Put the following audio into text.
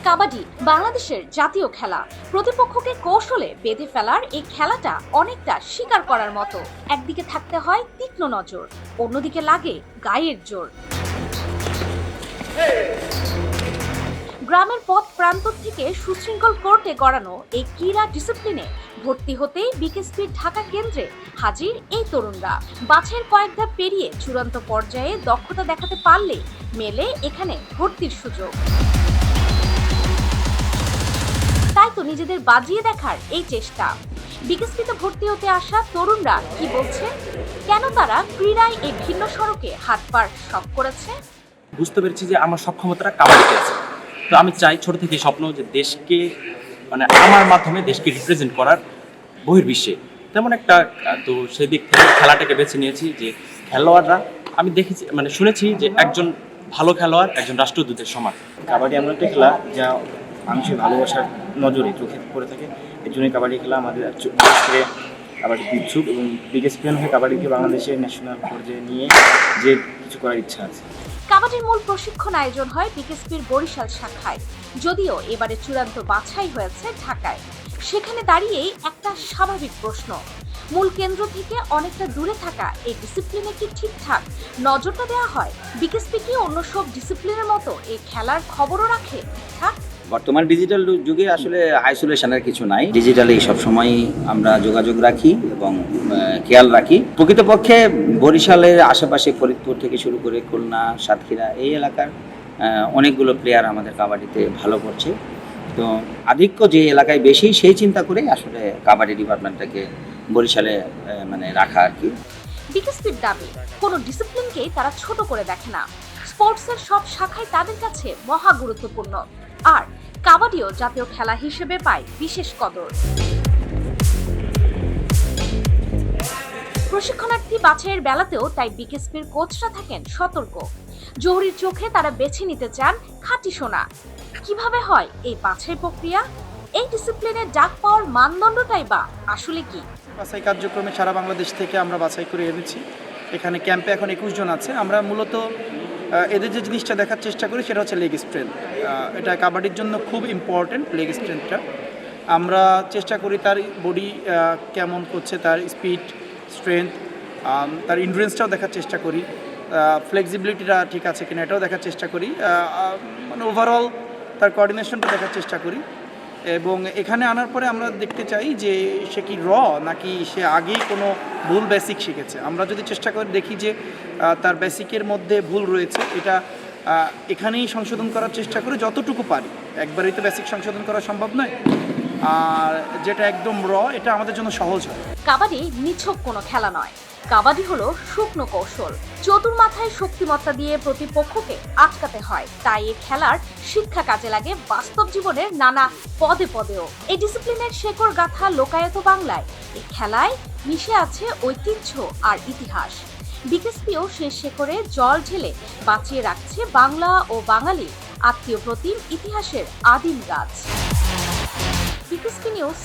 কাবাডি বাংলাদেশের জাতীয় খেলা। প্রতিপক্ষকে কৌশলে বেঁধে ফেলার এই খেলাটা অনেকটা শিকার করার মতো। একদিকে থাকতে হয় তীক্ষ্ণ নজর, অন্যদিকে লাগে গায়ের জোর। গ্রামের পথ প্রান্তর থেকে সুশৃঙ্খল কোর্টে গড়ানো এই ক্রীড়া ডিসিপ্লিনে ভর্তি হতেই বিকেএসপির ঢাকা কেন্দ্রে হাজির এই তরুণরা। বাছাইয়ের কয়েক ধাপ পেরিয়ে চূড়ান্ত পর্যায়ে দক্ষতা দেখাতে পারলে মেলে এখানে ভর্তির সুযোগ। তাই তো নিজেদের বাজিয়ে দেখার এই চেষ্টা। বিকেএসপিতে ভর্তি হতে আসা তরুণরা কি বলছে, কেন তারা ক্রীড়ায় এই ভিন্ন সড়কে হাত পার শখ করেছে। বুঝতে পেরেছি যে আমার সক্ষমতাটা কাবাডিতে আছে। তো আমি চাই ছোট থেকে স্বপ্ন যে দেশকে আমার মাধ্যমে দেশকে রিপ্রেজেন্ট করার বহির্বিশ্বে তেমন একটা। তো সেই দিক থেকে খেলাটাকে বেছে নিয়েছি যে খেলোয়াড়রা আমি দেখেছি শুনেছি যে একজন ভালো খেলোয়াড় একজন রাষ্ট্রদূতের সমান। কাবাডি এমন একটা খেলা যা মানুষের ভালোবাসার নজরে চোখে পড়ে থাকে। এর জন্যই কাবাডি খেলা আমাদের বিশেষ করে কাবাডি ইচ্ছুক এবং বিকেএসপিয়ান হয়ে কাবাডিকে বাংলাদেশের ন্যাশনাল পর্যায়ে নিয়ে যে কিছু করার ইচ্ছা আছে। কাবাডির মূল প্রশিক্ষণ আয়োজন হয় বিকেএসপির বরিশাল শাখায়, যদিও এবারে চূড়ান্ত বাছাই হয়েছে ঢাকায়। সেখানে দাঁড়িয়েই একটা স্বাভাবিক প্রশ্ন, মূল কেন্দ্র থেকে অনেকটা দূরে থাকা এই ডিসিপ্লিনে কি ঠিকঠাক নজরটা দেওয়া হয়? বিকেএসপি কি অন্য সব ডিসিপ্লিনের মতো এই খেলার খবরও রাখে ঠিকঠাক? বর্তমান ডিজিটাল যুগে আসলে আইসোলেশনের কিছু নাই। ডিজিটালি সবসময় আমরা যোগাযোগ রাখি এবং খেয়াল রাখি। প্রকৃতপক্ষে বরিশালের আশেপাশে ফরিদপুর থেকে শুরু করে খুলনা, সাতক্ষীরা এই এলাকার অনেকগুলো প্লেয়ার আমাদের কাবাডিতে ভালো করছে। তো আধিক্য যে এলাকায় বেশি সেই চিন্তা করে আসলে কাবাডি ডিপার্টমেন্টটাকে বরিশালে রাখা আর কি। বিকেএসপির দাবি, কোনো ডিসিপ্লিনকেই তারা ছোট করে দেখে না। স্পোর্টসের সব শাখাই তাদের কাছে মহা গুরুত্বপূর্ণ, আর কাবাডিও জাতীয় খেলা হিসেবে পায় বিশেষ কদর। প্রশিক্ষণার্থী বাছাইয়ের বেলাতেও তাই বিকেএসপির কোচরা থাকেন সতর্ক। জহুরির চোখে তারা বেছে নিতে চান খাঁটি সোনা। কিভাবে হয় এই বাছাই প্রক্রিয়া? এই ডিসিপ্লিনের ডাক পাওয়ার মানদণ্ডটাই বা আসলে কি? বাছাই কার্যক্রমে সারা বাংলাদেশ থেকে আমরা বাছাই করে এনেছি। এখানে ক্যাম্পে এখন 21 জন আছে। আমরা মূলত এদের যে জিনিসটা দেখার চেষ্টা করি সেটা হচ্ছে লেগ স্ট্রেংথ। এটা কাবাডির জন্য খুব ইম্পর্টেন্ট, লেগ স্ট্রেংথটা। আমরা চেষ্টা করি তার বডি কেমন করছে, তার স্পিড, স্ট্রেংথ, তার ইন্ডুরেন্সটাও দেখার চেষ্টা করি, ফ্লেক্সিবিলিটিটা ঠিক আছে কিনা এটাও দেখার চেষ্টা করি, ওভারঅল তার কোঅর্ডিনেশনটা দেখার চেষ্টা করি। এবং এখানে আনার পরে আমরা দেখতে চাই যে সে কি নাকি সে আগেই কোনো ভুল বেসিক শিখেছে। আমরা যদি চেষ্টা করে দেখি যে তার বেসিকের মধ্যে ভুল রয়েছে, এটা এখানেই সংশোধন করার চেষ্টা করি যতটুকু পারি। একবারেই তো বেসিক সংশোধন করা সম্ভব নয়, আর যেটা একদম এটা আমাদের জন্য সহজ হয়। কাবাডি নিছক কোনো খেলা নয়, কাবাডি হলো শুকনো কৌশল। চতুর মাথায় শক্তিমত্তা দিয়ে প্রতিপক্ষকে আটকাতে হয়। তাই এই খেলার শিক্ষা কাজে লাগে বাস্তব জীবনের নানা পদে পদেও। এই ডিসিপ্লিনের শেকড় গাথা লোকায়ত বাংলায়। এই খেলায় মিশে আছে ঐতিহ্য আর ইতিহাস। বিকেএসপিও সে শেকড়ে জল ঢেলে বাঁচিয়ে রাখছে বাংলা ও বাঙালি আত্মীয় প্রতিম ইতিহাসের আদিম গাছ। BKSP news.